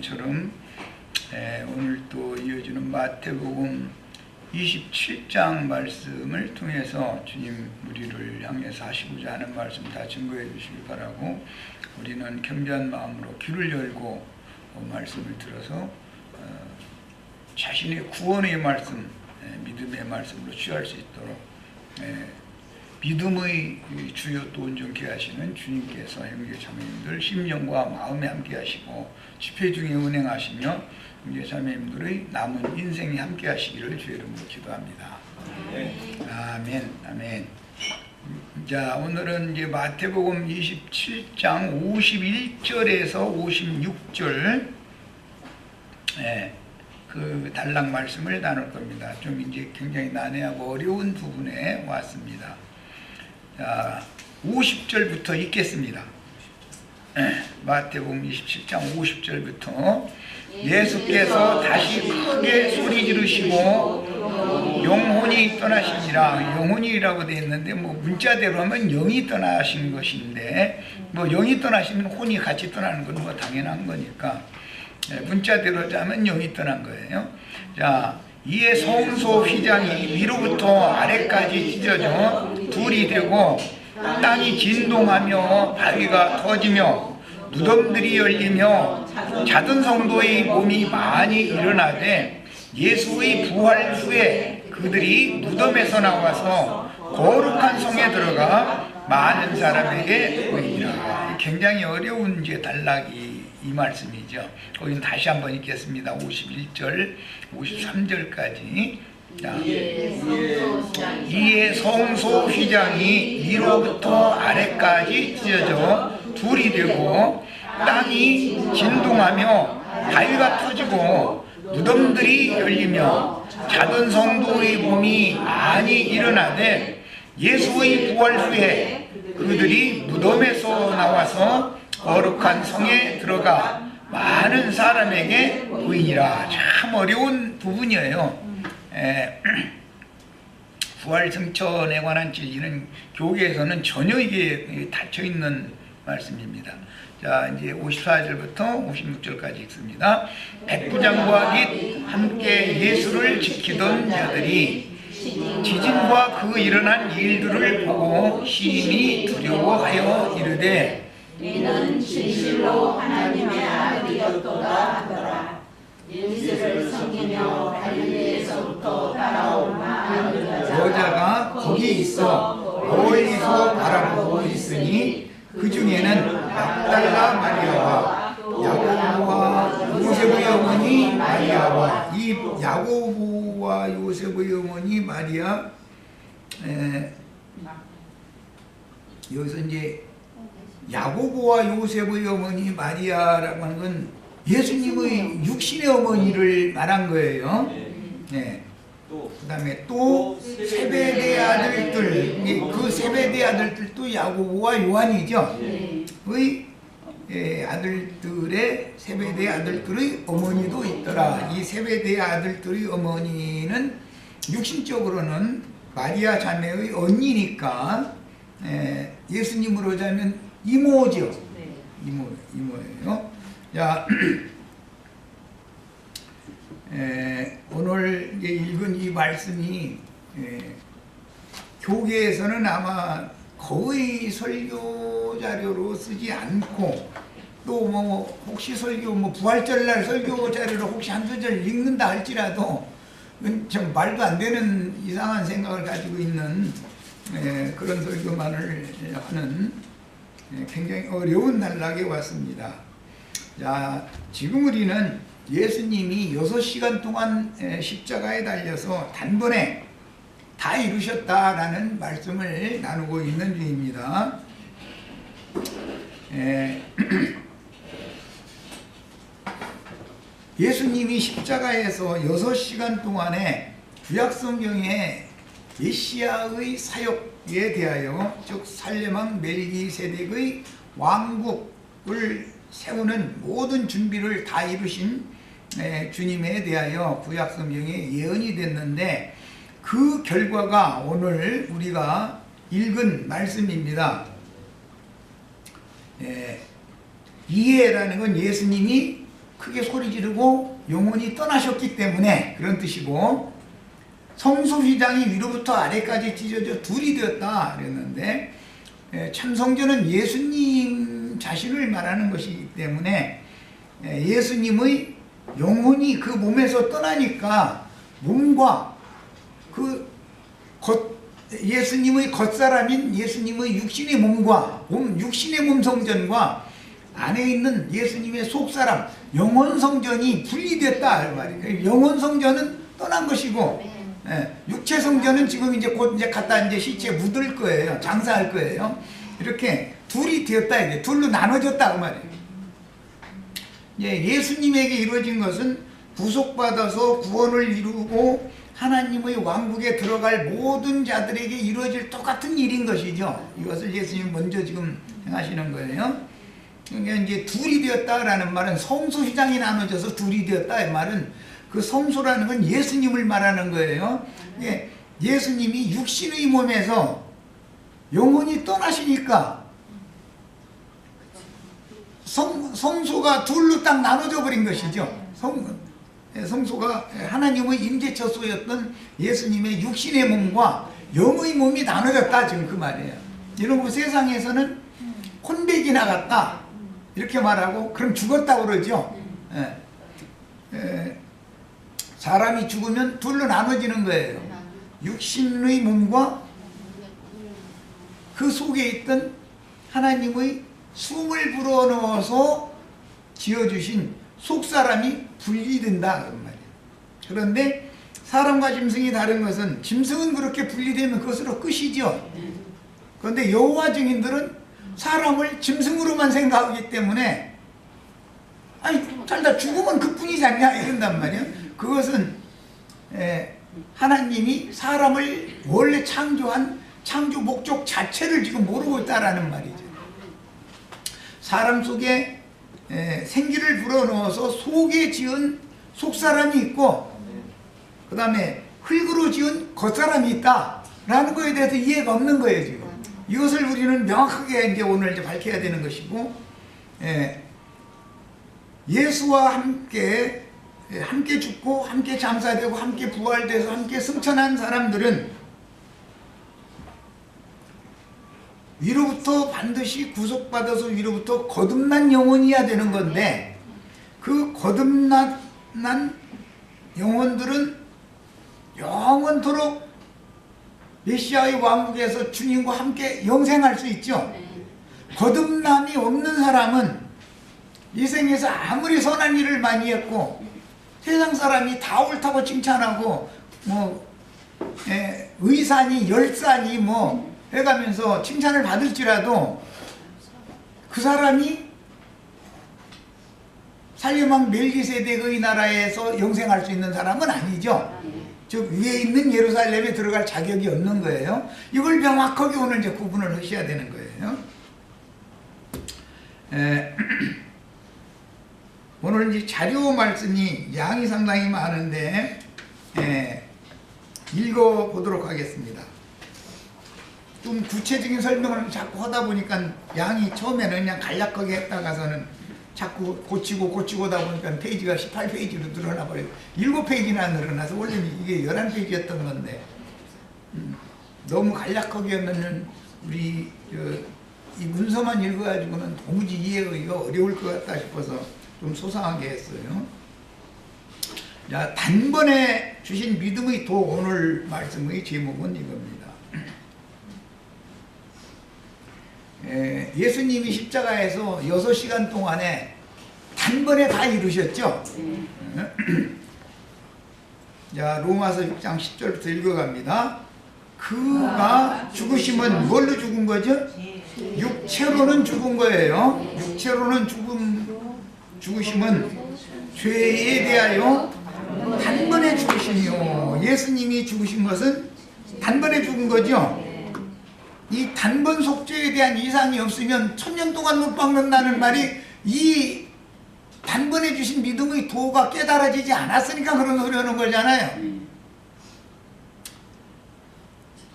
처럼 오늘 또 이어지는 마태복음 27장 말씀을 통해서 주님 우리를 향해서 하시고자 하는 말씀 다 증거해 주시길 바라고, 우리는 겸비한 마음으로 귀를 열고 말씀을 들어서 자신의 구원의 말씀, 믿음의 말씀으로 취할 수 있도록 믿음의 주요 또 온전케 하시는 주님께서 형제 자매님들 심령과 마음에 함께 하시고 집회 중에 운행하시며 형제 자매님들의 남은 인생에 함께 하시기를 주의 이름으로 기도합니다. 아멘. 아멘. 자, 오늘은 이제 마태복음 27장 51절에서 56절 그 단락 말씀을 나눌 겁니다. 좀 이제 굉장히 난해하고 어려운 부분에 왔습니다. 자, 50절부터 읽겠습니다. 마태복음 27장 50절부터 예수께서 다시 크게 소리 지르시고 영혼이 떠나시니라. 영혼이라고 되어 있는데 문자대로 하면 영이 떠나신 것인데, 영이 떠나시면 혼이 같이 떠나는 건 당연한 거니까 문자대로 하면 영이 떠난 거예요. 자, 이에 성소 휘장이 위로부터 아래까지 찢어져 둘이 되고 땅이 진동하며 바위가 터지며 무덤들이 열리며 자던 성도의 몸이 많이 일어나되, 예수의 부활 후에 그들이 무덤에서 나와서 거룩한 성에 들어가 많은 사람에게 보이니라. 굉장히 어려운 이제 단락이 이 말씀이죠. 거기는 다시 한번 읽겠습니다. 51절, 53절까지. 자, 이에 성소 휘장이 위로부터 아래까지 찢어져 둘이 되고 땅이 진동하며 바위가 터지고 무덤들이 열리며 자던 성도의 몸이 많이 일어나되, 예수의 부활 후에 그들이 무덤에서 나와서 거룩한 성에 들어가 많은 사람에게 보이니라. 참 어려운 부분이에요. 부활 승천에 관한 진리는 교계에서는 전혀 이게 닫혀있는 말씀입니다. 자, 이제 54절부터 56절까지 읽습니다. 백부장과 및 함께 예수를 지키던 자들이 지진과 그 일어난 일들을 보고 심히 두려워하여 이르되, 이는 진실로 하나님의 아들이었도다 하더라. 예수를 섬기며 갈릴리에서부터 따라온 많은 여자가 거기 있어 멀리서 바라보고 있으니, 그 중에는 막달라 마리아와 야고보와 요셉의 어머니 마리아와, 이 야고보와 요셉의 어머니 마리아, 여기서 이제 야고보와 요셉의 어머니 마리아라고 하는 건 예수님의 육신의 어머니를 말한 거예요. 그 다음에 또 세베대 아들들, 그 세베대 아들들도 야고보와 요한이죠. 아들들의 세베대 아들들의 어머니도 있더라. 이 세베대 아들들의 어머니는 육신적으로는 마리아 자매의 언니니까 예수님으로 자면 이모죠. 이모예요. 자, 오늘 읽은 이 말씀이 교계에서는 아마 거의 설교 자료로 쓰지 않고, 또 혹시 설교 부활절날 설교 자료를 혹시 한두 절 읽는다 할지라도 좀 말도 안 되는 이상한 생각을 가지고 있는 그런 설교만을 하는 굉장히 어려운 단락에 왔습니다. 자, 지금 우리는 예수님이 6시간 동안 십자가에 달려서 단번에 다 이루셨다라는 말씀을 나누고 있는 중입니다. 예수님이 십자가에서 6시간 동안에 구약성경에 메시아의 사역에 대하여, 즉 살레망 멜기세덱의 왕국을 세우는 모든 준비를 다 이루신 주님에 대하여 구약성경에 예언이 됐는데, 그 결과가 오늘 우리가 읽은 말씀입니다. 이해라는 건 예수님이 크게 소리 지르고 영혼이 떠나셨기 때문에 그런 뜻이고, 성소휘장이 위로부터 아래까지 찢어져 둘이 되었다 그랬는데, 참성전은 예수님 자신을 말하는 것이기 때문에 예수님의 영혼이 그 몸에서 떠나니까 몸과 그 예수님의 겉사람인 예수님의 육신의 몸과 육신의 몸 성전과 안에 있는 예수님의 속사람 영혼 성전이 분리됐다 그 말이에요. 영혼 성전은 떠난 것이고, 육체 성전은 지금 이제 곧 이제 갖다 이제 시체에 묻을 거예요. 장사할 거예요. 이렇게 둘이 되었다, 이게 둘로 나눠졌다 그 말이에요. 예수님에게 이루어진 것은 구속받아서 구원을 이루고 하나님의 왕국에 들어갈 모든 자들에게 이루어질 똑같은 일인 것이죠. 이것을 예수님이 먼저 지금 행하시는 거예요. 그러니까 이제 둘이 되었다라는 말은 성소휘장이 나눠져서 둘이 되었다. 이 말은 그 성소라는 건 예수님을 말하는 거예요. 예수님이 육신의 몸에서 영혼이 떠나시니까 성소가 둘로 딱 나눠져 버린 것이죠. 성소가 하나님의 임재처소였던 예수님의 육신의 몸과 영의 몸이 나눠졌다, 지금 그 말이에요. 이런 거 세상에서는 혼백이 나갔다 이렇게 말하고, 그럼 죽었다고 그러죠. 사람이 죽으면 둘로 나눠지는 거예요. 육신의 몸과 그 속에 있던 하나님의 숨을 불어넣어서 지어주신 속사람이 분리된다 그런 말이에요. 그런데 사람과 짐승이 다른 것은, 짐승은 그렇게 분리되면 그것으로 끝이죠. 그런데 여호와 증인들은 사람을 짐승으로만 생각하기 때문에, 아니 살다 죽으면 그뿐이지 않냐 이런단 말이에요. 그것은 하나님이 사람을 원래 창조한 창조 목적 자체를 지금 모르고 있다라는 말이죠. 사람 속에 생기를 불어넣어서 속에 지은 속사람이 있고, 그 다음에 흙으로 지은 겉사람이 있다라는 거에 대해서 이해가 없는 거예요 지금. 이것을 우리는 명확하게 이제 오늘 이제 밝혀야 되는 것이고, 예수와 함께 죽고 함께 장사되고 함께 부활돼서 함께 승천한 사람들은 위로부터 반드시 구속받아서 위로부터 거듭난 영혼이어야 되는 건데, 그 거듭난 영혼들은 영원토록 메시아의 왕국에서 주님과 함께 영생할 수 있죠. 거듭남이 없는 사람은 이 생에서 아무리 선한 일을 많이 했고 세상 사람이 다 옳다고 칭찬하고 의산이 열산이 해가면서 칭찬을 받을지라도 그 사람이 살림왕 멜기세덱의 나라에서 영생할 수 있는 사람은 아니죠. 즉 위에 있는 예루살렘에 들어갈 자격이 없는 거예요. 이걸 명확하게 오늘 이제 구분을 하셔야 되는 거예요. 오늘 이제 자료 말씀이 양이 상당히 많은데 읽어보도록 하겠습니다. 좀 구체적인 설명을 자꾸 하다 보니까 양이 처음에는 그냥 간략하게 했다가서는 자꾸 고치고다 보니까 페이지가 18페이지로 늘어나 버려요. 7페이지나 늘어나서 원래는 이게 11페이지였던 건데 너무 간략하게 하면은 우리 이 문서만 읽어가지고는 도무지 이해하기가 어려울 것 같다 싶어서 좀 소상하게 했어요. 자, 단번에 주신 믿음의 도, 오늘 말씀의 제목은 이겁니다. 예수님이 십자가에서 6시간 동안에 단번에 다 이루셨죠? 자, 로마서 6장 10절부터 읽어갑니다. 그가 죽으심은 뭘로 죽은 거죠? 육체로는 죽은 거예요. 육체로는 죽으심은 죄에 대하여 단번에 죽으시며, 예수님이 죽으신 것은 단번에 죽은 거죠. 이 단번 속죄에 대한 이상이 없으면 1000년 동안 못 박는다는 말이, 이 단번에 주신 믿음의 도가 깨달아지지 않았으니까 그런 소리 하는 거잖아요.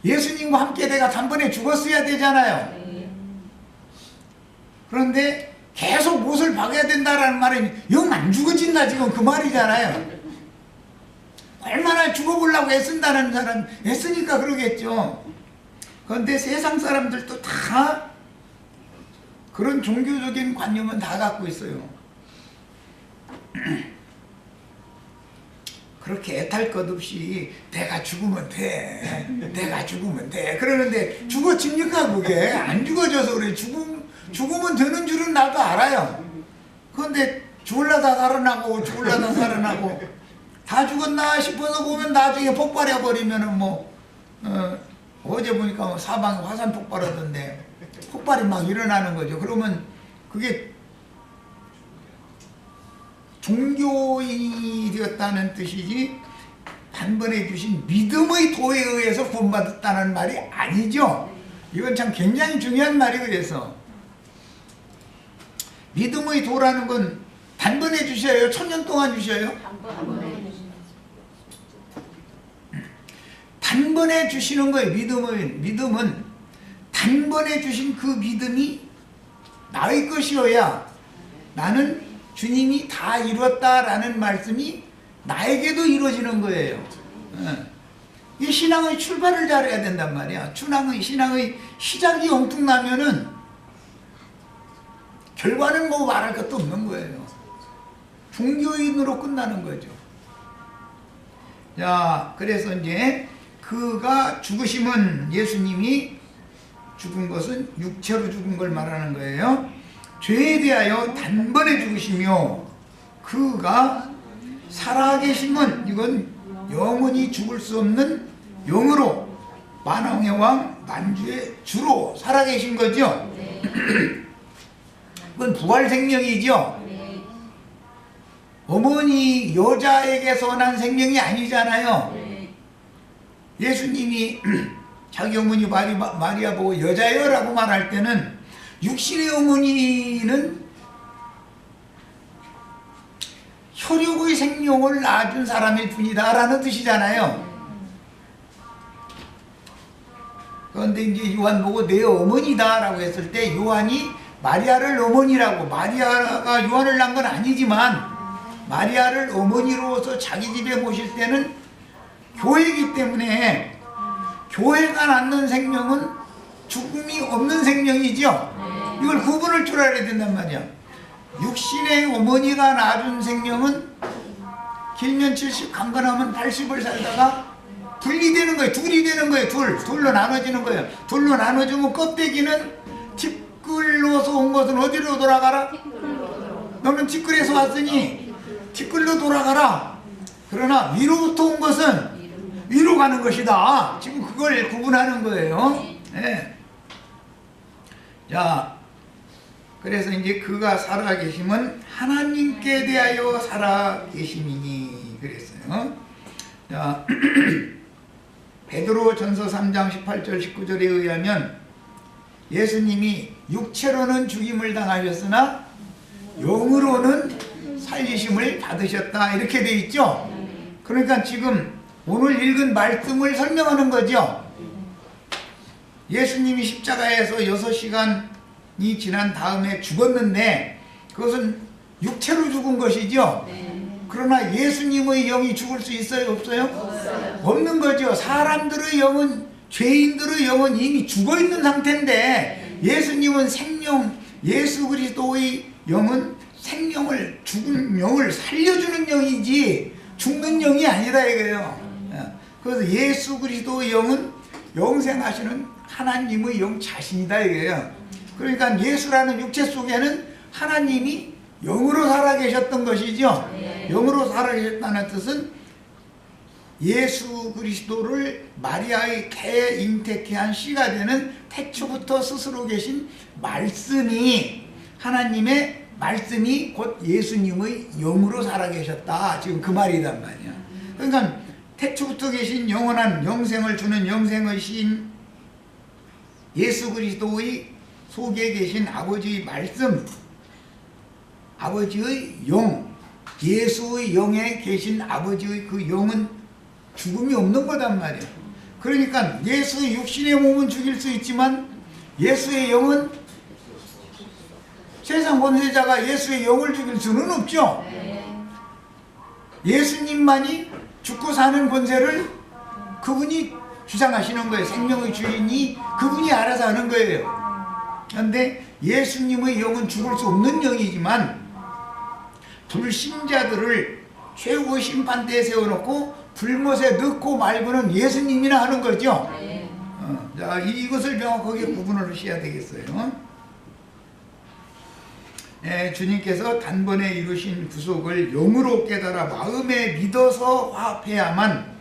예수님과 함께 내가 단번에 죽었어야 되잖아요. 그런데 계속 못을 박아야 된다라는 말은 영 안 죽어진다 지금 그 말이잖아요. 얼마나 죽어보려고 애쓴다는 사람 애쓰니까 그러겠죠. 그런데 세상 사람들도 다 그런 종교적인 관념은 다 갖고 있어요. 그렇게 애탈 것 없이 내가 죽으면 돼, 내가 죽으면 돼 그러는데 죽어집니까? 그게 안 죽어져서 그래. 죽으면 되는 줄은 나도 알아요. 그런데 죽을라다 살아나고 죽을라다 살아나고 다 죽었나 싶어서 보면 나중에 폭발해 버리면은 뭐 어제 보니까 뭐 사방에 화산 폭발하던데 폭발이 막 일어나는 거죠. 그러면 그게 종교인이 되었다는 뜻이지 단번에 주신 믿음의 도에 의해서 구원받았다는 말이 아니죠. 이건 참 굉장히 중요한 말이 그래서 믿음의 도라는 건 단번에 주셔요? 천년 동안 주셔요? 단번에 주시는 거예요. 믿음은 단번에 주신 그 믿음이 나의 것이어야 나는 주님이 다 이뤘다라는 말씀이 나에게도 이루어지는 거예요. 이 신앙의 출발을 잘해야 된단 말이야. 신앙의 시작이 엉뚱나면은 결과는 뭐 말할 것도 없는 거예요. 종교인으로 끝나는 거죠. 자, 그래서 이제 그가 죽으심은 예수님이 죽은 것은 육체로 죽은 걸 말하는 거예요. 죄에 대하여 단번에 죽으시며 그가 살아계심은 이건 영원히 죽을 수 없는 영으로 만왕의 왕 만주의 주로 살아계신 거죠. 그건 부활 생명이죠. 어머니 여자에게서 난 생명이 아니잖아요. 예수님이 자기 어머니 마리아 보고 여자여 라고 말할 때는 육신의 어머니는 혈육의 생명을 낳아준 사람일 뿐이다 라는 뜻이잖아요. 그런데 이제 요한 보고 내 어머니다 라고 했을 때 요한이 마리아를 어머니라고, 마리아가 요한을 낳은 건 아니지만 마리아를 어머니로서 자기 집에 모실 때는 교회이기 때문에 교회가 낳는 생명은 죽음이 없는 생명이죠. 이걸 구분할 줄 알아야 된단 말이야. 육신의 어머니가 낳아준 생명은 길면 70, 강건하면 80을 살다가 분리되는 거예요. 둘이 되는 거예요. 둘로 나눠지는 거예요. 둘로 나눠지면 껍데기는 티끌로서 온 것은 어디로 돌아가라? 너는 티끌에서 왔으니 티끌로 돌아가라. 그러나 위로부터 온 것은 위로 가는 것이다. 지금 그걸 구분하는 거예요. 네. 자, 그래서 이제 그가 살아계심은 하나님께 대하여 살아계심이니 그랬어요. 자, 베드로 전서 3장 18절 19절에 의하면 예수님이 육체로는 죽임을 당하셨으나 영으로는 살리심을 받으셨다 이렇게 돼 있죠. 그러니까 지금 오늘 읽은 말씀을 설명하는 거죠. 예수님이 십자가에서 6시간이 지난 다음에 죽었는데 그것은 육체로 죽은 것이죠. 그러나 예수님의 영이 죽을 수 있어요? 없어요? 없는 거죠. 사람들의 영은, 죄인들의 영은 이미 죽어있는 상태인데 예수님은 생명, 예수 그리스도의 영은 생명을, 죽은 영을 살려주는 영이지 죽는 영이 아니다 이거예요. 그래서 예수 그리스도의 영은 영생하시는 하나님의 영 자신이다 이거예요. 그러니까 예수라는 육체 속에는 하나님이 영으로 살아계셨던 것이죠. 영으로 살아계셨다는 뜻은 예수 그리스도를 마리아의 개 잉태케 한 씨가 되는 태초부터 스스로 계신 말씀이, 하나님의 말씀이 곧 예수님의 영으로 살아계셨다. 지금 그 말이란 말이야. 그러니까 태초부터 계신 영원한 영생을 주는 영생의 신 예수 그리스도의 속에 계신 아버지의 말씀, 아버지의 영, 예수의 영에 계신 아버지의 그 영은 죽음이 없는 거단 말이야. 그러니까 예수의 육신의 몸은 죽일 수 있지만 예수의 영은 세상 권세자가 예수의 영을 죽일 수는 없죠. 예수님만이 죽고 사는 권세를 그분이 주장하시는 거예요. 생명의 주인이 그분이 알아서 하는 거예요. 그런데 예수님의 영은 죽을 수 없는 영이지만 불신자들을 최후의 심판대에 세워놓고 불못에 넣고 말고는 예수님이나 하는 거죠. 자, 이것을 명확하게 구분을 하셔야 되겠어요. 주님께서 단번에 이루신 구속을 영으로 깨달아 마음에 믿어서 화합해야만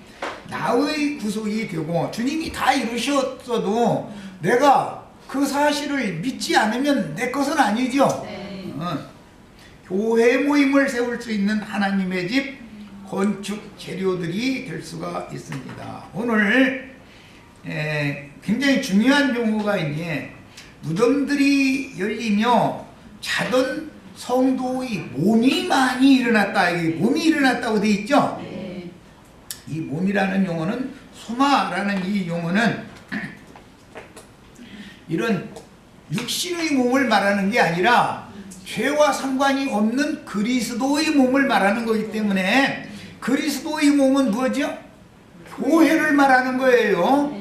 나의 구속이 되고, 주님이 다 이루셨어도 내가 그 사실을 믿지 않으면 내 것은 아니죠. 교회 모임을 세울 수 있는 하나님의 집 건축 재료들이 될 수가 있습니다. 오늘 굉장히 중요한 용어가 있네. 무덤들이 열리며 자던 성도의 몸이 많이 일어났다. 이게 몸이 일어났다고 되어 있죠. 이 몸이라는 용어는, 소마라는 이 용어는 이런 육신의 몸을 말하는 게 아니라 죄와 상관이 없는 그리스도의 몸을 말하는 거기 때문에, 그리스도의 몸은 뭐죠? 교회를 말하는 거예요.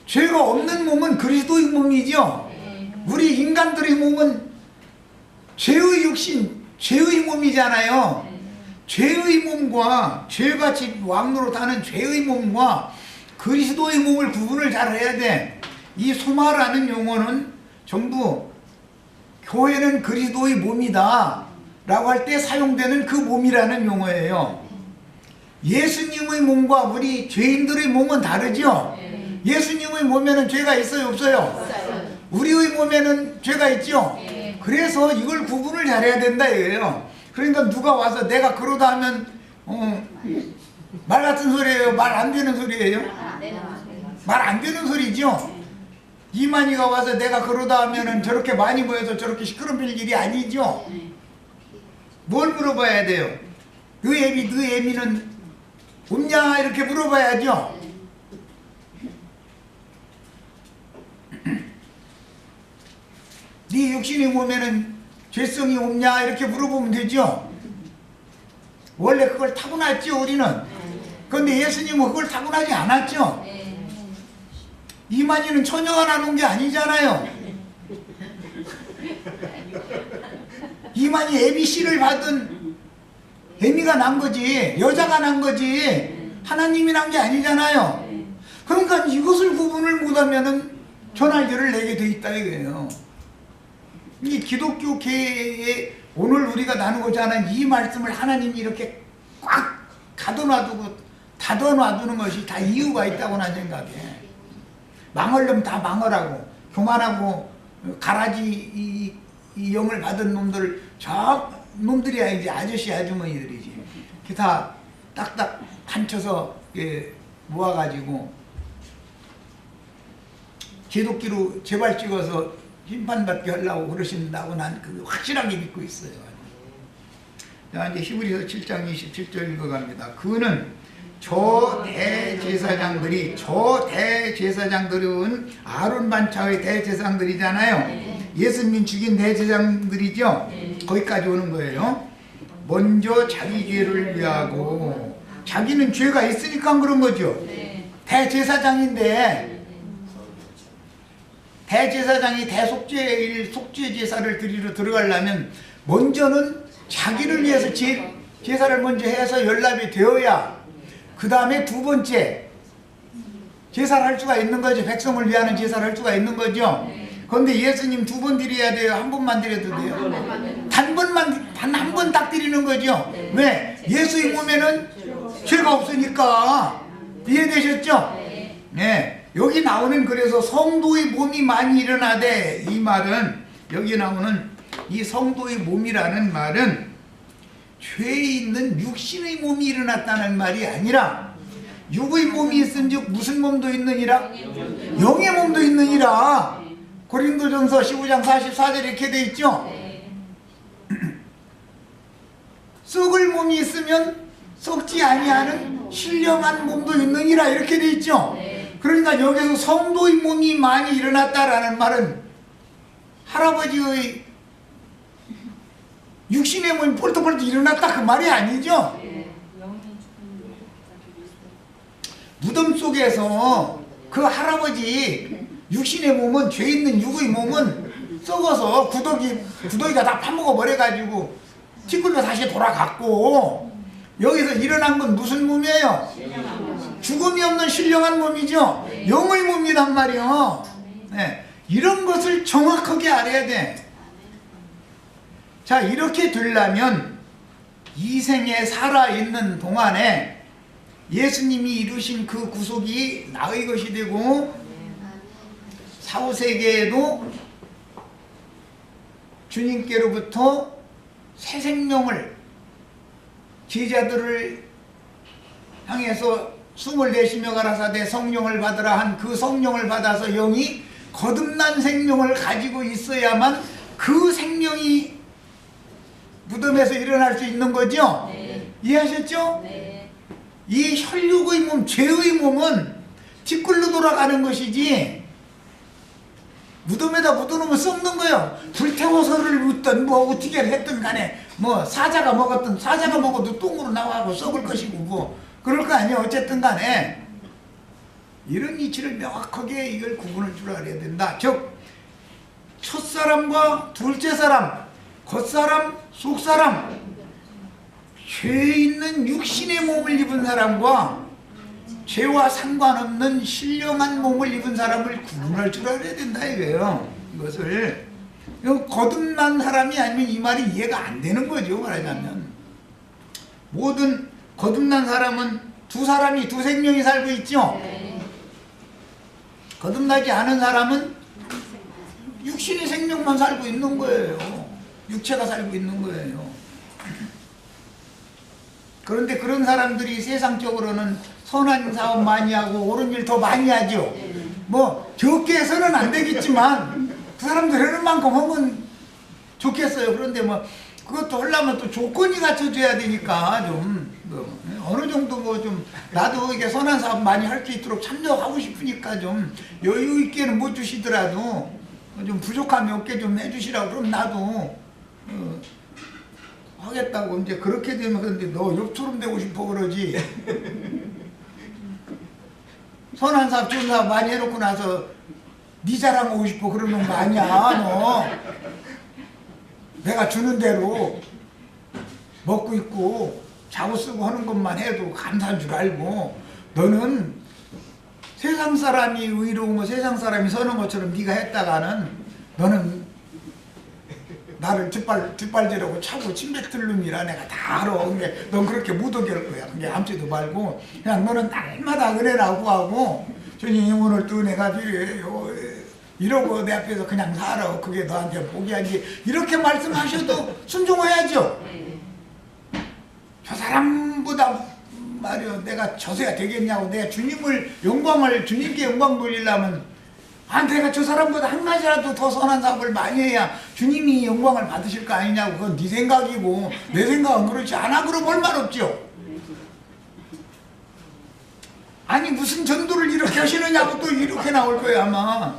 죄가 없는 몸은 그리스도의 몸이죠. 우리 인간들의 몸은 죄의 육신, 죄의 몸이잖아요. 죄의 몸과, 죄같이 왕노릇하는 죄의 몸과 그리스도의 몸을 구분을 잘 해야 돼. 이 소마라는 용어는 전부 교회는 그리스도의 몸이다 라고 할 때 사용되는 그 몸이라는 용어예요. 예수님의 몸과 우리 죄인들의 몸은 다르죠. 예수님의 몸에는 죄가 있어요, 없어요? 우리의 몸에는 죄가 있죠. 그래서 이걸 구분을 잘해야 된다 이거예요. 그러니까 누가 와서 내가 그러다 하면 말 같은 소리예요? 말 안 되는 소리예요? 말 안 되는 소리죠. 이만희가 와서 내가 그러다 하면은 저렇게 많이 모여서 저렇게 시끄러울 일이 아니죠. 뭘 물어봐야 돼요? 너 애미는 없냐? 이렇게 물어봐야죠. 네 육신의 몸에는 죄성이 없냐? 이렇게 물어보면 되죠. 원래 그걸 타고났죠, 우리는. 그런데 예수님은 그걸 타고나지 않았죠. 이만희는 처녀가 나눈 게 아니잖아요. 이만희 ABC를 받은 애미가 난 거지, 여자가 난 거지, 하나님이 난 게 아니잖아요. 그러니까 이것을 구분을 못하면은 전할결을 내게 돼 있다 이거예요. 이 기독교 계에 오늘 우리가 나누고자 하는 이 말씀을 하나님이 이렇게 꽉 가둬놔두고 닫아놔두는 것이 다 이유가 있다고 난 생각해. 망하려면 다 망하라고. 교만하고 가라지 이 영을 받은 놈들, 저 놈들이야 이제 아저씨 아주머니들이지. 다 딱딱 판쳐서 모아가지고 기독교로 제발 찍어서 심판받게 하려고 그러신다고 난 그거 확실하게 믿고 있어요. 자, 이제 히브리서 7장 27절 읽어갑니다. 그는 저 대제사장들은 아론 반차의 대제사장들이잖아요. 예수님 죽인 대제사장들이죠. 거기까지 오는 거예요. 먼저 자기 죄를 위하고, 자기는 죄가 있으니까 그런 거죠. 대제사장인데 대제사장이 대속죄일 속죄 제사를 드리러 들어가려면 먼저는 자기를 위해서 제사를 먼저 해서 연락이 되어야 그 다음에 두 번째 제사를 할 수가 있는 거죠. 백성을 위하는 제사를 할 수가 있는 거죠. 그런데 예수님 두 번 드려야 돼요? 한 번만 드려도 돼요? 단 한 번 딱 드리는 거죠. 왜? 예수의 몸에는 죄가 없으니까. 이해되셨죠? 네. 여기 나오는, 그래서 성도의 몸이 많이 일어나되, 이 말은, 여기 나오는 이 성도의 몸이라는 말은 죄에 있는 육신의 몸이 일어났다는 말이 아니라, 육의 몸이 있은즉 무슨 몸도 있느니라? 영의 몸도 있느니라. 고린도전서 15장 44절 이렇게 돼 있죠. 썩을 몸이 있으면 썩지 아니하는 신령한 몸도 있느니라 이렇게 돼 있죠. 그러니까 여기서 성도의 몸이 많이 일어났다라는 말은 할아버지의 육신의 몸이 폴떡폴떡 일어났다 그 말이 아니죠. 무덤 속에서 그 할아버지 육신의 몸은, 죄 있는 육의 몸은 썩어서 구더기가 다 파먹어 버려가지고 티끌로 다시 돌아갔고, 여기서 일어난 건 무슨 몸이에요? 죽음이 없는 신령한 몸이죠. 영의 몸이란 말이요. 네. 이런 것을 정확하게 알아야 돼. 자, 이렇게 되려면 이 생에 살아있는 동안에 예수님이 이루신 그 구속이 나의 것이 되고, 사후세계에도 주님께로부터 새 생명을, 제자들을 향해서 숨을 내쉬며 가라사대 성령을 받으라 한 그 성령을 받아서 영이 거듭난 생명을 가지고 있어야만 그 생명이 무덤에서 일어날 수 있는 거죠? 네. 이해하셨죠? 네. 이 혈육의 몸, 죄의 몸은 티끌로 돌아가는 것이지, 무덤에다 묻어놓으면 썩는 거예요. 불태워서를 묻든 뭐 어떻게 했든 간에, 뭐 사자가 먹어도 똥으로 나와고 썩을 것이고 뭐 그럴 거 아니에요. 어쨌든 간에 이런 이치를 명확하게 이걸 구분할 줄 알아야 된다. 즉 첫사람과 둘째 사람, 겉사람, 속사람, 죄 있는 육신의 몸을 입은 사람과 죄와 상관없는 신령한 몸을 입은 사람을 구분할 줄 알아야 된다 이거예요. 이것을 거듭난 사람이 아니면 이 말이 이해가 안 되는 거죠. 말하자면 모든 거듭난 사람은 두 생명이 살고 있죠. 거듭나지 않은 사람은 육신의 생명만 살고 있는 거예요. 육체가 살고 있는 거예요. 그런데 그런 사람들이 세상적으로는 선한 사업 많이 하고 옳은 일 더 많이 하죠. 뭐 적게 해서는 안 되겠지만 그 사람들 하는 만큼 하면 좋겠어요. 그런데 뭐 그것도 하려면 또 조건이 갖춰져야 되니까 좀 어느 정도 뭐 좀 나도 이게 선한 사업 많이 할 수 있도록 참여하고 싶으니까 좀 여유 있게는 못 주시더라도 좀 부족함이 없게 좀 해주시라고. 그럼 나도 하겠다고. 이제 그렇게 되면, 그런데 너 욕처럼 되고 싶어 그러지. 선한 사업 좋은 사업 많이 해놓고 나서 네 자랑하고 싶어 그러는 거 아니야. 너 내가 주는 대로 먹고 있고 자고 쓰고 하는 것만 해도 감사한 줄 알고, 너는 세상 사람이 의로운 거, 세상 사람이 서는 것처럼 네가 했다가는 너는 나를 뒷발질하고 차고 침뱉을 놈이라 내가 다 알아. 근데 넌 그렇게 못 오게 거야. 근데 암지도 말고 그냥 너는 날마다 은혜라고 하고, 주님 오늘 또 내가 필요해요 이러고 내 앞에서 그냥 살아. 그게 너한테 복이야지. 이렇게 말씀하셔도 순종해야죠. 저 사람보다 말이요, 내가 저서야 되겠냐고. 내가 주님께 영광 돌리려면 내가 저 사람보다 한 가지라도 더 선한 사업을 많이 해야 주님이 영광을 받으실 거 아니냐고. 그건 네 생각이고 내 생각은 그렇지 않아. 그럼 얼마나 없죠. 아니 무슨 전도를 이렇게 하시느냐고 또 이렇게 나올 거예요 아마.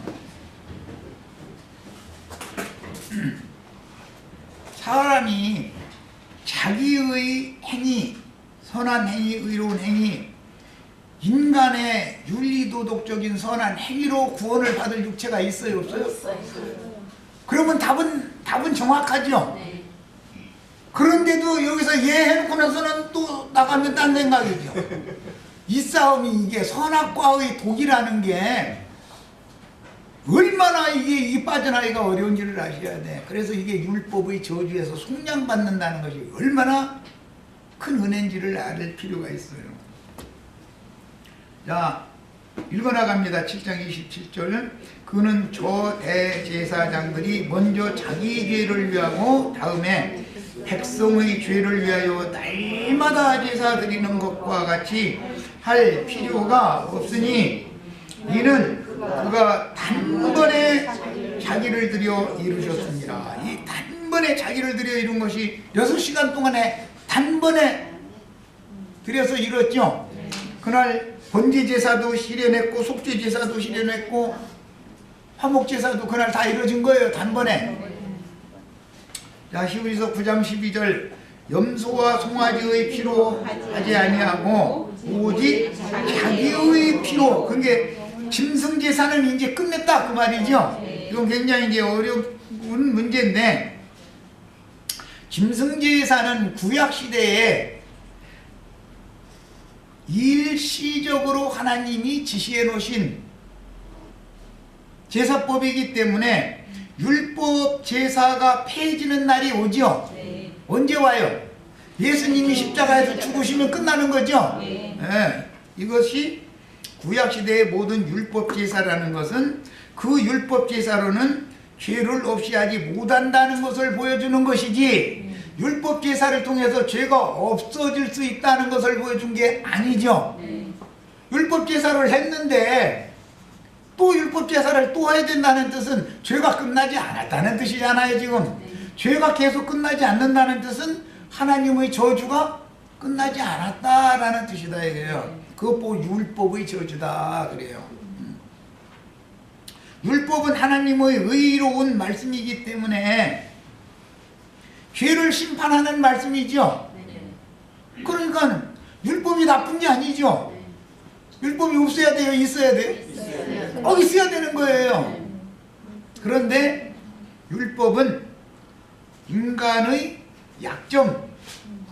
사람이 자기의 행위, 선한 행위, 의로운 행위, 인간의 윤리도덕적인 선한 행위로 구원을 받을 육체가 있어요 없어요? 그러면 답은 정확하죠. 그런데도 여기서 얘 해놓고 나서는 또 나가면 딴 생각이죠. 이 싸움이, 이게 선악과의 독이라는 게 얼마나 이게 빠져나가기가 어려운지를 아셔야 돼. 그래서 이게 율법의 저주에서 속량받는다는 것이 얼마나 큰 은혜인지를 알 필요가 있어요. 자, 읽어나갑니다. 7장 27절. 그는 저 대제사장들이 먼저 자기 죄를 위하고 다음에 백성의 죄를 위하여 날마다 제사 드리는 것과 같이 할 필요가 없으니, 이는 그가 단번에 자기를 들여 이루셨습니다. 이 단번에 자기를 들여 이룬 것이 6시간 동안에 단번에 들여서 이뤘죠. 그날 번제제사도 실현했고 속죄제사도 실현했고 화목제사도 그날 다 이루어진 거예요. 단번에. 자, 히브리서 9장 12절 염소와 송아지의 피로 하지 아니하고 오직 자기의 피로. 그게 짐승제사는 이제 끝냈다 그 말이죠. 이건 굉장히 이제 어려운 문제인데, 짐승제사는 구약시대에 일시적으로 하나님이 지시해 놓으신 제사법이기 때문에 율법 제사가 폐해지는 날이 오죠. 언제 와요? 예수님이 십자가에서 죽으시면 끝나는 거죠. 네. 이것이 구약시대의 모든 율법 제사라는 것은 그 율법 제사로는 죄를 없이 하지 못한다는 것을 보여주는 것이지, 율법 제사를 통해서 죄가 없어질 수 있다는 것을 보여준 게 아니죠. 율법 제사를 했는데 또 율법 제사를 또 해야 된다는 뜻은 죄가 끝나지 않았다는 뜻이잖아요. 지금 죄가 계속 끝나지 않는다는 뜻은 하나님의 저주가 끝나지 않았다라는 뜻이다 이거예요. 그것 보고 율법의 저주다 그래요. 율법은 하나님의 의로운 말씀이기 때문에 죄를 심판하는 말씀이죠. 그러니까 율법이 나쁜 게 아니죠. 율법이 없어야 돼요? 있어야 돼요? 있어야 되는 거예요. 그런데 율법은 인간의 약점,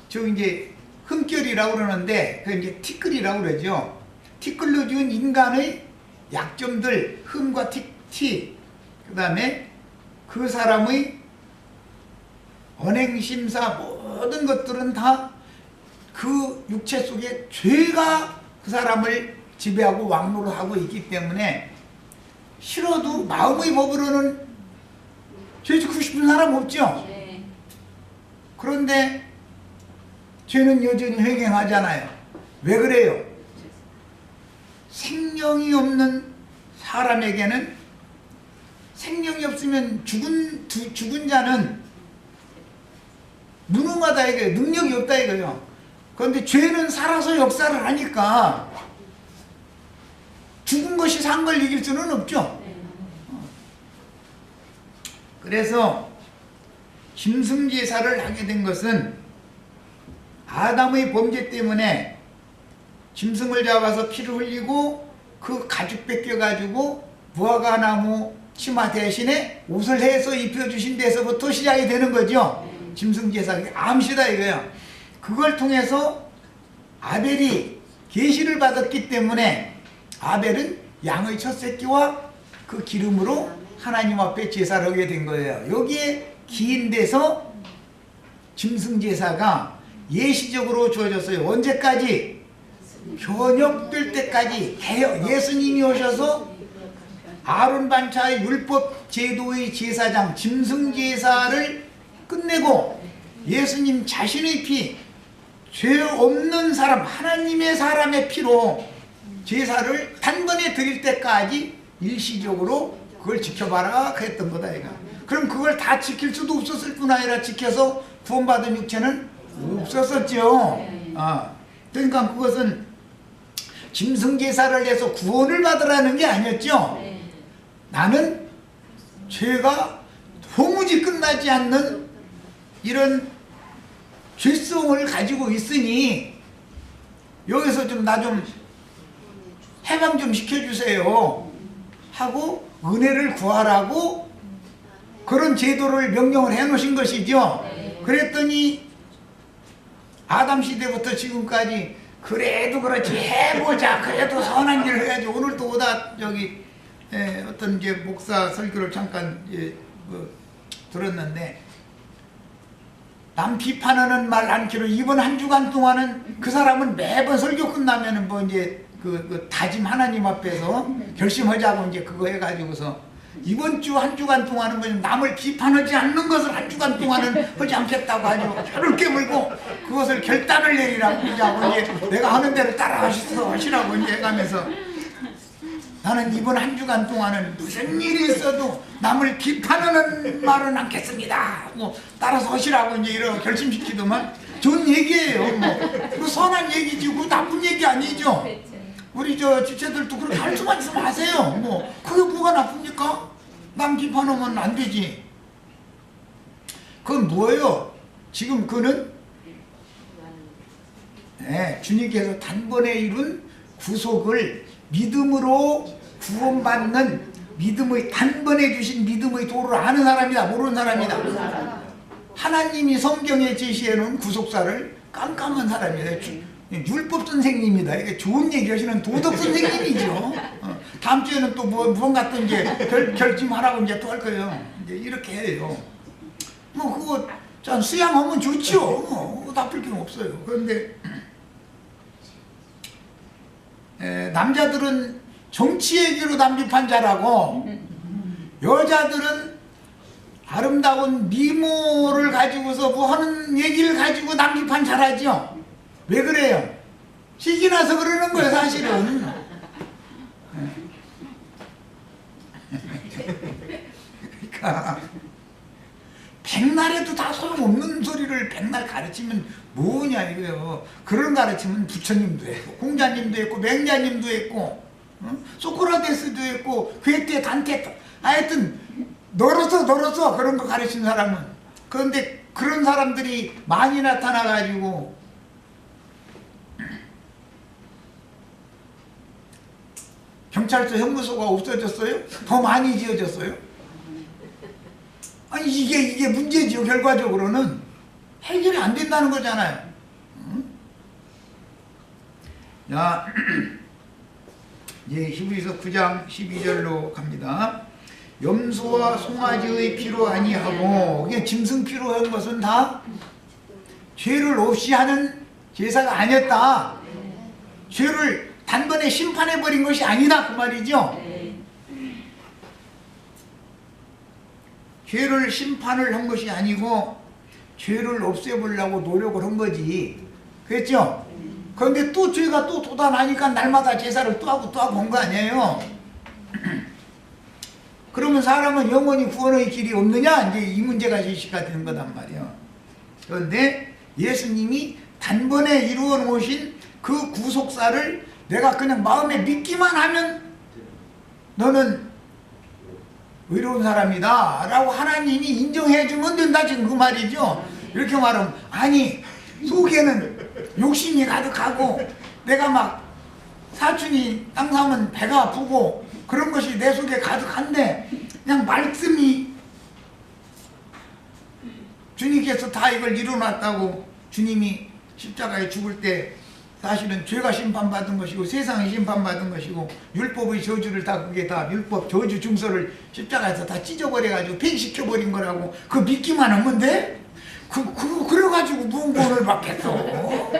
즉 이제 흠결이라고 그러는데 그 이제 티끌이라고 그러죠. 티끌로 지은 인간의 약점들, 흠과 티, 그 다음에 그 사람의 언행심사 모든 것들은 다 그 육체 속에 죄가 그 사람을 지배하고 왕노를 하고 있기 때문에 싫어도 마음의 법으로는 죄 짓고 싶은 사람 없죠. 그런데 죄는 여전히 횡행하잖아요. 왜 그래요? 생명이 없는 사람에게는, 생명이 없으면 죽은 자는 무능하다 이거예요. 능력이 없다 이거예요. 그런데 죄는 살아서 역사를 하니까 죽은 것이 산 걸 이길 수는 없죠. 그래서 짐승제사를 하게 된 것은 아담의 범죄 때문에 짐승을 잡아서 피를 흘리고 그 가죽 벗겨가지고 무화과나무 치마 대신에 옷을 해서 입혀주신 데서부터 시작이 되는 거죠. 짐승제사, 암시다 이거예요. 그걸 통해서 아벨이 계시를 받았기 때문에 아벨은 양의 첫 새끼와 그 기름으로 하나님 앞에 제사를 하게 된 거예요. 여기에 기인돼서 짐승제사가 예시적으로 주어졌어요. 언제까지? 변혁될 때까지. 예수님이 오셔서 아론 반차의 율법 제도의 제사장 짐승제사를 끝내고 예수님 자신의 피, 죄 없는 사람, 하나님의 사람의 피로 제사를 단번에 드릴 때까지 일시적으로 그걸 지켜봐라 했던 거다 이거. 그럼 그걸 다 지킬 수도 없었을 뿐 아니라 지켜서 구원받은 육체는 없었었죠. 그러니까 그것은 짐승제사를 해서 구원을 받으라는 게 아니었죠. 나는 죄가 도무지 끝나지 않는 이런 죄성을 가지고 있으니 여기서 좀 나 좀 해방 좀 시켜주세요 하고 은혜를 구하라고 그런 제도를 명령을 해 놓으신 것이죠. 그랬더니 아담 시대부터 지금까지 그래도 그렇지 해보자, 그래도 선한 일을 해야지. 오늘도 오다 저기 어떤 이제 목사 설교를 잠깐 들었는데, 남 비판하는 말 않기로 이번 한 주간 동안은 그 사람은 매번 설교 끝나면은 뭐 이제 그 다짐 하나님 앞에서 결심하자고 이제 그거 해가지고서 이번 주 한 주간 동안은 뭐 남을 비판하지 않는 것을 한 주간 동안은 하지 않겠다고 하죠. 혀를 깨물고 그것을 결단을 내리라고 하자고 이제 내가 하는 대로 따라 하시라고 이제 해가면서 나는 이번 한 주간 동안은 무슨 일이 있어도 남을 비판하는 말은 않겠습니다. 뭐 따라서 하시라고 이제 이런 결심시키더만 좋은 얘기예요. 뭐 선한 얘기지 그 나쁜 얘기 아니죠. 우리 저 지체들도 그렇게 할 수만 있으면 하세요. 그게 뭐가 나쁩니까? 남 비판하면 안 되지. 그건 뭐예요? 지금 그는 주님께서 단번에 이룬 구속을 믿음으로 구원받는 믿음의 단번에 주신 믿음의 도를 아는 사람이다, 모르는 사람이다. 하나님이 성경에 제시해놓은 구속사를 깜깜한 사람이에요. 율법 선생님이다. 이게 좋은 얘기 하시는 도덕 선생님이죠. 다음 주에는 또 무언가 또 이제 결심하라고 이제 또 할 거예요. 이제 이렇게 해요. 뭐 그거 전 수양하면 좋죠. 뭐 나쁠 게 없어요. 그런데 남자들은 정치 얘기로 남짓한 자라고 여자들은 아름다운 미모를 가지고서 뭐 하는 얘기를 가지고 남짓한 자라죠. 왜 그래요? 시기 나서 그러는 거예요, 사실은. 그러니까 백날에도 다 소용없는 소리를 백날 가르치면 뭐냐 이거요. 그런 가르치면 부처님도 했고 공자님도 했고 맹자님도 했고 소크라테스도 했고 괴테 단테 하여튼 널었어 그런 거 가르친 사람은. 그런데 그런 사람들이 많이 나타나 가지고 경찰서 형무소가 없어졌어요? 더 많이 지어졌어요? 아니 이게 문제지요. 결과적으로는 해결이 안 된다는 거잖아요. 자, 이제 히브리서 9장 12절로 갑니다. 염소와 송아지의 피로 아니하고, 그게 짐승 피로 한 것은 다 죄를 없이 하는 제사가 아니었다. 죄를 단번에 심판해버린 것이 아니다 그 말이죠. 죄를 심판을 한 것이 아니고 죄를 없애보려고 노력을 한 거지. 그랬죠? 그런데 또 죄가 또 돋아나니까 날마다 제사를 또 하고 한 거 아니에요. 그러면 사람은 영원히 구원의 길이 없느냐? 이제 이 문제가 제시가 되는 거단 말이에요. 그런데 예수님이 단번에 이루어 놓으신 그 구속사를 내가 그냥 마음에 믿기만 하면 너는 의로운 사람이다 라고 하나님이 인정해 주면 된다 지금 그 말이죠. 이렇게 말하면 아니 속에는 욕심이 가득하고 내가 막 사춘이 땅 사면 배가 아프고 그런 것이 내 속에 가득한데 그냥 말씀이 주님께서 다 이걸 이루어놨다고. 주님이 십자가에 죽을 때 사실은 죄가 심판받은 것이고 세상이 심판받은 것이고 율법의 저주를 다 그게 다 율법 저주 증서를 십자가에서 다 찢어버려가지고 폐기시켜버린 거라고 그 믿기만 하면 돼? 그래가지고 무슨 구원을 받겠어?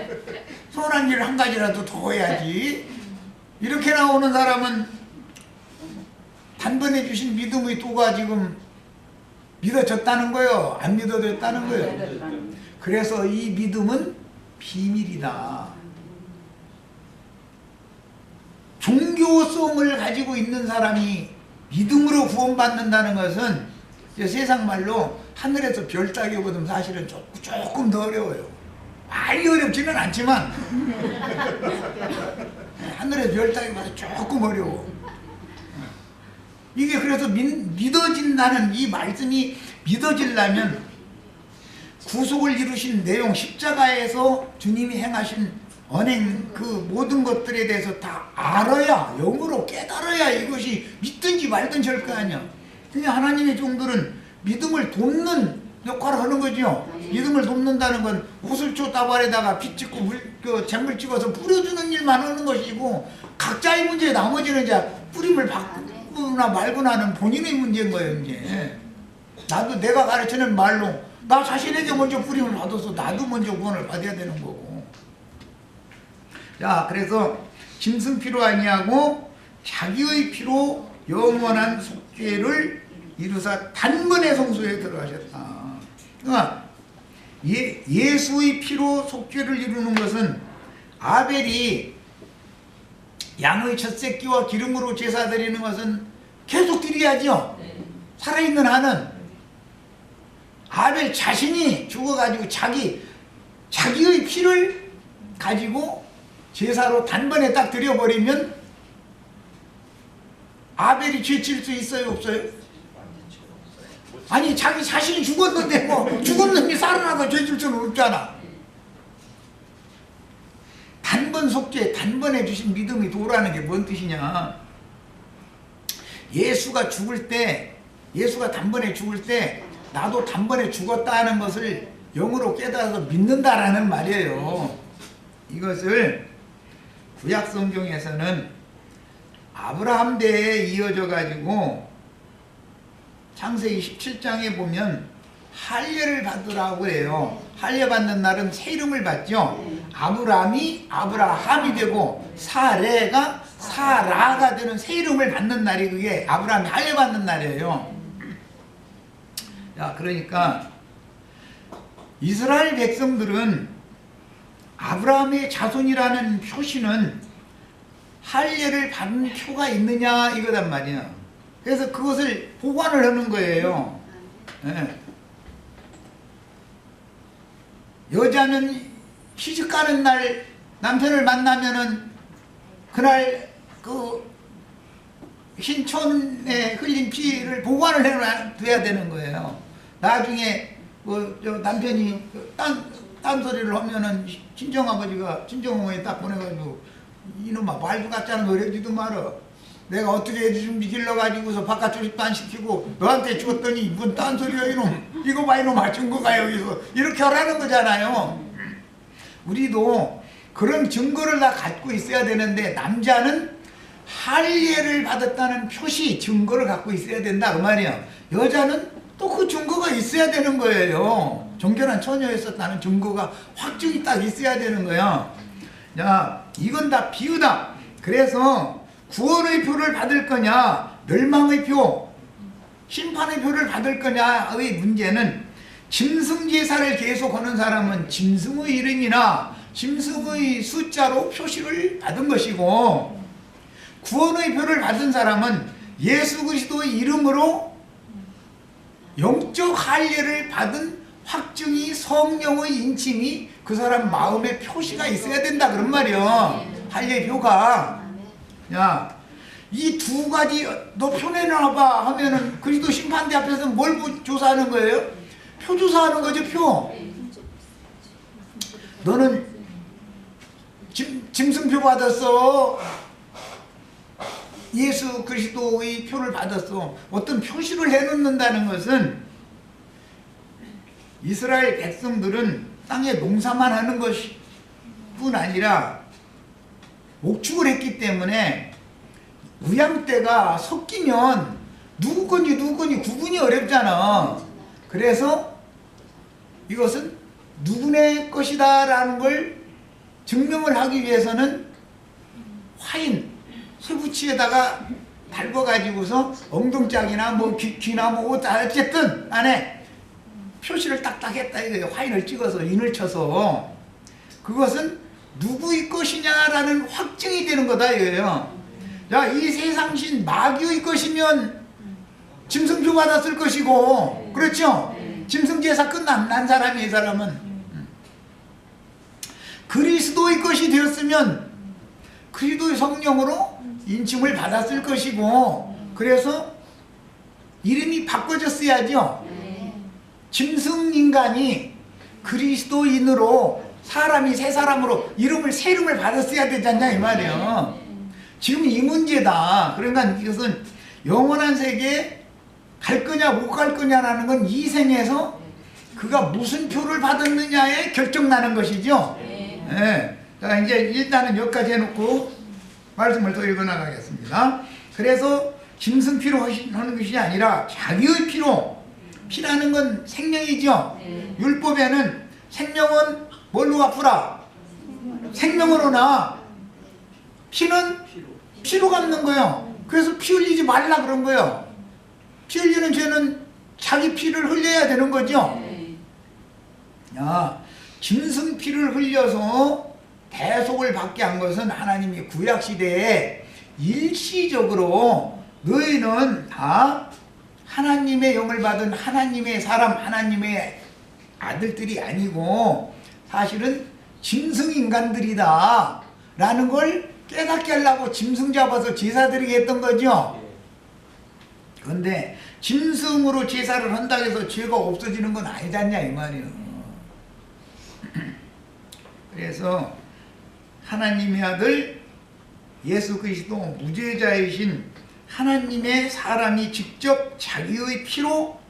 선한 일을 한 가지라도 더 해야지. 이렇게 나오는 사람은 단번에 주신 믿음의 도가 지금 믿어졌다는 거예요? 안 믿어졌다는 거예요? 그래서 이 믿음은 비밀이다. 종교성을 가지고 있는 사람이 믿음으로 구원받는다는 것은 세상 말로 하늘에서 별 따기보다는 사실은 조금 더 어려워요. 많이 어렵지는 않지만 하늘에서 별 따기보다 조금 어려워. 이게 그래서 믿어진다는 이 말씀이 믿어지려면 구속을 이루신 내용, 십자가에서 주님이 행하신 언행 그 모든 것들에 대해서 다 알아야, 영으로 깨달아야 이것이 믿든지 말든지 할 거 아니야. 그냥 하나님의 종들은 믿음을 돕는 역할을 하는 거죠. 믿음을 돕는다는 건 옷을 쪼다발에다가 피 찍고 잼물 찍어서 뿌려주는 일만 하는 것이고 각자의 문제, 나머지는 이제 뿌림을 바꾸나 말거나는 본인의 문제인 거예요. 이제 나도 내가 가르치는 말로 나 자신에게 먼저 뿌림을 받아서 나도 먼저 구원을 받아야 되는 거고. 자, 그래서 짐승 피로 아니하고 자기의 피로 영원한 속죄를 이루사 단번에 성소에 들어가셨다. 그러니까 예수의 피로 속죄를 이루는 것은 아벨이 양의 첫 새끼와 기름으로 제사 드리는 것은 계속 드려야죠. 살아있는 한은. 아벨 자신이 죽어가지고 자기의 피를 가지고 제사로 단번에 딱 드려버리면 아벨이 죄칠 수 있어요, 없어요? 아니 자기 자신이 죽었는데 뭐 죽은 놈이 살아나서 죄질 수는 없잖아. 단번 속죄, 단번에 주신 믿음이 도라는 게 뭔 뜻이냐. 예수가 단번에 죽을 때 나도 단번에 죽었다는 것을 영으로 깨달아서 믿는다라는 말이에요. 이것을 구약 성경에서는 아브라함 대에 이어져 가지고 창세기 17장에 보면 할례를 받으라고 해요. 할례 받는 날은 새 이름을 받죠. 아브라함이 아브라함이 되고 사레가 사라가 되는 새 이름을 받는 날이 그게 아브라함이 할례 받는 날이에요. 자, 그러니까 이스라엘 백성들은 아브라함의 자손이라는 표시는 할례를 받은 표가 있느냐 이거단 말이야. 그래서 그것을 보관을 하는 거예요. 네. 여자는 시집가는 날 남편을 만나면은 그날 그 신촌에 흘린 피를 보관을 해둬야 되는 거예요. 나중에 저 남편이 딴소리를 하면은 친정아버지가 친정어머니 딱 보내가지고 이놈아 말도 같잖아 노래지도 말어. 내가 어떻게 애들 좀 길러가지고서 바깥 조립도 안 시키고 너한테 줬더니 이건 딴소리야 이놈. 이거 봐 이놈아 증거가 여기서 이렇게 하라는 거잖아요. 우리도 그런 증거를 다 갖고 있어야 되는데 남자는 할례를 받았다는 표시 증거를 갖고 있어야 된다 그 말이야. 여자는 또 그 증거가 있어야 되는 거예요. 정결한 처녀였었다는 증거가 확증이 딱 있어야 되는 거야. 자, 이건 다 비유다. 그래서 구원의 표를 받을 거냐 멸망의 표 심판의 표를 받을 거냐의 문제는 짐승제사를 계속 하는 사람은 짐승의 이름이나 짐승의 숫자로 표시를 받은 것이고 구원의 표를 받은 사람은 예수 그리스도의 이름으로 영적 할례를 받은 확증이 성령의 인침이 그 사람 마음에 표시가 있어야 된다 그런 말이야. 할례표가. 야, 이 두 가지 너 표 내놔봐 하면은 그리스도 심판대 앞에서 뭘 조사하는 거예요? 표 조사하는 거죠. 표. 너는 짐승표 받았어. 예수 그리스도의 표를 받았어. 어떤 표시를 해놓는다는 것은 이스라엘 백성들은 땅에 농사만 하는 것뿐 아니라 목축을 했기 때문에 우양때가 섞이면 누구 건지 구분이 어렵잖아. 그래서 이것은 누구네 것이다 라는 걸 증명을 하기 위해서는 화인 쇠붙이에다가 달궈가지고서 엉덩짝이나 뭐 귀나 뭐 어쨌든 안에 표시를 딱딱 했다 이거예요. 화인을 찍어서 인을 쳐서 그것은 누구의 것이냐라는 확증이 되는 거다 이거예요. 야, 이 세상신 마귀의 것이면 짐승표 받았을 것이고 그렇죠? 짐승제사 끝난 사람이 이 사람은 그리스도의 것이 되었으면 그리스도의 성령으로 인침을 받았을 것이고 그래서 이름이 바꿔졌어야죠. 짐승 인간이 그리스도인으로 사람이 새 사람으로 새 이름을 받았어야 되잖냐 이 말이에요. 지금 이 문제다. 그러니까 이것은 영원한 세계에 갈 거냐 못 갈 거냐라는 건 이 생에서 그가 무슨 표를 받았느냐에 결정나는 것이죠. 네. 자, 이제 일단은 여기까지 해놓고 말씀을 또 읽어나가겠습니다. 그래서 짐승피로 하는 것이 아니라 자기의 피로, 피라는 건 생명이죠. 율법에는 생명은 뭘로 갚으라? 생명으로나 피는 피로 갚는 거예요. 그래서 피 흘리지 말라 그런 거예요. 피 흘리는 죄는 자기 피를 흘려야 되는 거죠. 야, 짐승 피를 흘려서 대속을 받게 한 것은 하나님이 구약시대에 일시적으로 너희는 다 하나님의 영을 받은 하나님의 사람, 하나님의 아들들이 아니고 사실은 짐승인간들이다 라는 걸 깨닫게 하려고 짐승 잡아서 제사 드리게 했던 거죠. 근데 짐승으로 제사를 한다고 해서 죄가 없어지는 건 아니잖냐 이 말이에요. 그래서 하나님의 아들 예수 그리스도 무죄자이신 하나님의 사람이 직접 자기의 피로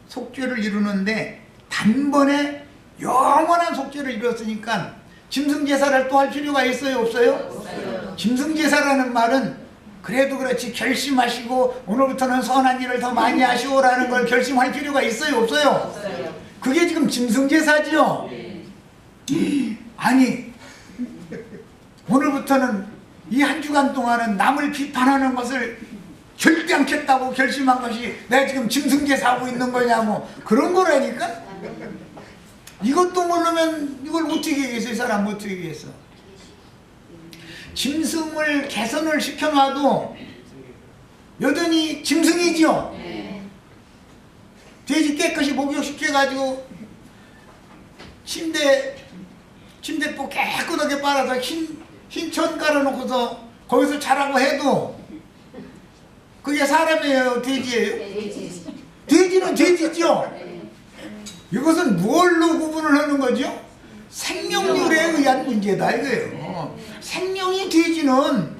속죄를 이루는데 단번에 영원한 속죄를 이뤘으니까 짐승제사를 또 할 필요가 있어요 없어요? 없어요. 짐승제사라는 말은 그래도 그렇지 결심하시고 오늘부터는 선한 일을 더 많이 하시오라는 걸 결심할 필요가 있어요 없어요? 없어요. 그게 지금 짐승제사죠? 아니 오늘부터는 이 한 주간 동안은 남을 비판하는 것을 절대 않겠다고 결심한 것이 내가 지금 짐승제사하고 있는 거냐고 그런 거라니까? 이것도 모르면 이걸 어떻게 얘기했어? 이 사람 어떻게 얘기했어? 짐승을 개선을 시켜놔도 여전히 짐승이죠? 돼지 깨끗이 목욕시켜가지고 침대포 깨끗하게 빨아서 흰천 깔아놓고서 거기서 자라고 해도 그게 사람이에요 돼지예요? 돼지는 돼지죠? 이것은 무엇로 구분을 하는 거죠? 생명률에 의한 문제다 이거예요. 생명이 돼지는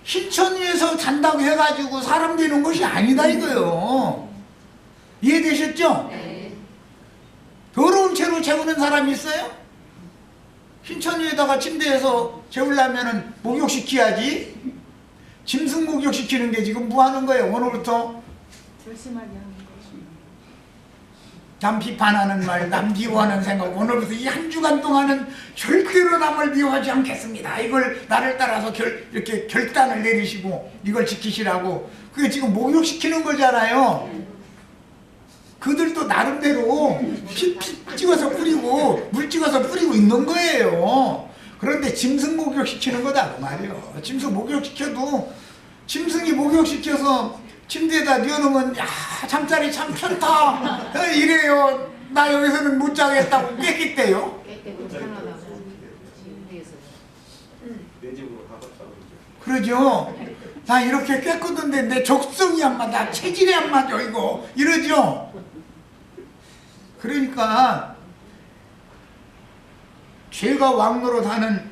흰천 위에서 잔다고 해가지고 사람 되는 것이 아니다 이거예요. 이해되셨죠? 더러운 채로 재우는 사람이 있어요? 흰천 위에다가 침대에서 재우려면 목욕시켜야지. 짐승 목욕시키는 게 지금 뭐 하는 거예요? 오늘부터 조심하게 하는 거죠. 남 비판하는 말, 남 미워하는 생각, 오늘부터 이 한 주간 동안은 절대로 남을 미워하지 않겠습니다. 이걸 나를 따라서 이렇게 결단을 내리시고 이걸 지키시라고. 그게 지금 목욕시키는 거잖아요. 그들도 나름대로 피 찍어서 뿌리고 물 찍어서 뿌리고 있는 거예요. 그런데 짐승 목욕시키는 거다 그 말이에요. 짐승 목욕시켜도 짐승이 목욕시켜서 침대에다 뉘어놓으면 야 잠자리 참 편다 이래요. 나 여기서는 못 자겠다고 꿰깃대요. 내 집으로 가깝다고 그러죠. 나 이렇게 깨끗한데 내 적성이 안 맞아, 체질이 안 맞아 이거 이러죠. 그러니까 죄가 왕노릇하는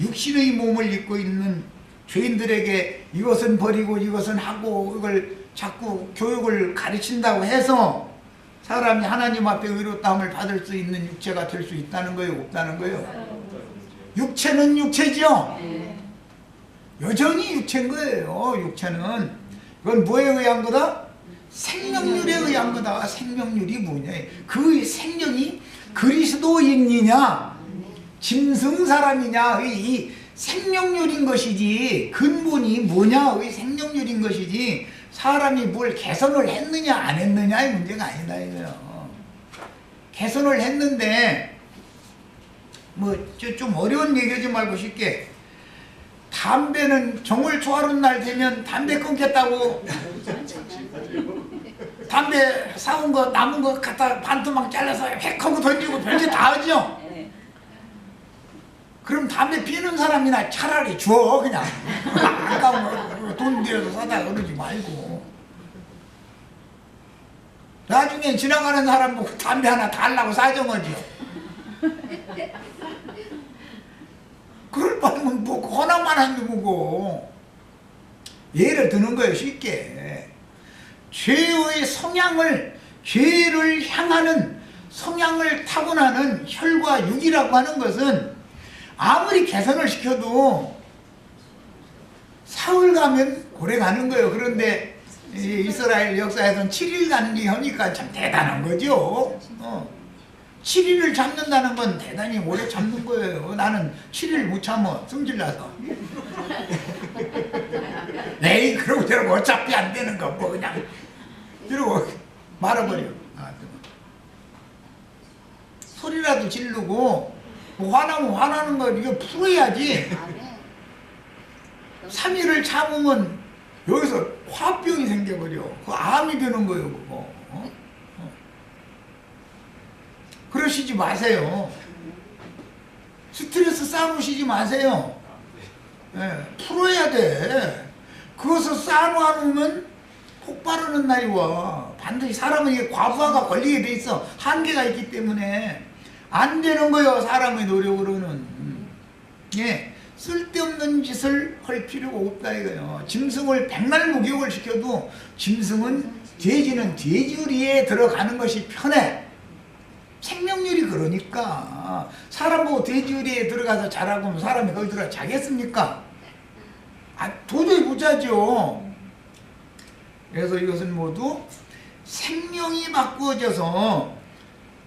육신의 몸을 입고 있는 죄인들에게 이것은 버리고 이것은 하고 이걸 자꾸 교육을 가르친다고 해서 사람이 하나님 앞에 의롭다함을 받을 수 있는 육체가 될 수 있다는 거예요 없다는 거예요? 육체는 육체죠. 여전히 육체인 거예요. 육체는 그건 뭐에 의한 거다? 생명률에 의한 거다. 생명률이 뭐냐? 그 생명이 그리스도인이냐 짐승 사람이냐의 이 생명률인 것이지 근본이 뭐냐의 생명률인 것이지 사람이 뭘 개선을 했느냐 안 했느냐의 문제가 아니다 이거예요. 개선을 했는데 뭐 좀 어려운 얘기하지 말고 쉽게 담배는 정월 초하룻 날 되면 담배 끊겠다고 담배 사온 거 남은 거 갖다 반토막 잘라서 획 하고 던지고 별게 다 하죠. 그럼 담배 피우는 사람이나 차라리 줘 그냥 아까운 돈 들여서 사다 그러지 말고 나중에 지나가는 사람 보고 담배 하나 달라고 사정하죠. 그럴 바에는 뭐 허나만 한데 뭐고. 예를 드는 거예요 쉽게. 죄의 성향을 죄를 향하는 성향을 타고나는 혈과 육이라고 하는 것은 아무리 개선을 시켜도 사흘 가면 오래 가는 거예요. 그런데 이스라엘 역사에서는 7일 가는 게 하니까 참 대단한 거죠. 7일을 잡는다는 건 대단히 오래 잡는 거예요. 나는 7일 못 참아 성질나서. 에이 그러고 저러고 어차피 안 되는 거 뭐 그냥 이러고 말아버려. 소리라도 지르고 뭐 화나면 화나는 거 이거 풀어야지. 3일을 참으면 여기서 화병이 생겨버려. 그 암이 되는 거예요 그거. 그러시지 마세요. 스트레스 쌓으시지 마세요. 네, 풀어야 돼. 그것을 쌓아놓으면 폭발하는 날이 와. 반드시 사람은 이게 과부하가 걸리게 돼 있어. 한계가 있기 때문에 안 되는 거예요. 사람의 노력으로는. 예, 쓸데없는 짓을 할 필요가 없다 이거예요. 짐승을 백날 목욕을 시켜도 짐승은 돼지는 돼지우리에 들어가는 것이 편해. 생명률이 그러니까. 사람 보고 돼지우리에 들어가서 자라고 하면 사람이 거기 들어가 자겠습니까? 도저히 못 자죠. 그래서 이것은 모두 생명이 바꾸어져서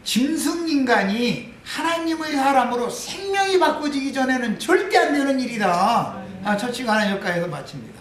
짐승인간이 하나님의 사람으로 생명이 바꿔지기 전에는 절대 안 되는 일이다. 첫 시간에 여기까지 해서 마칩니다.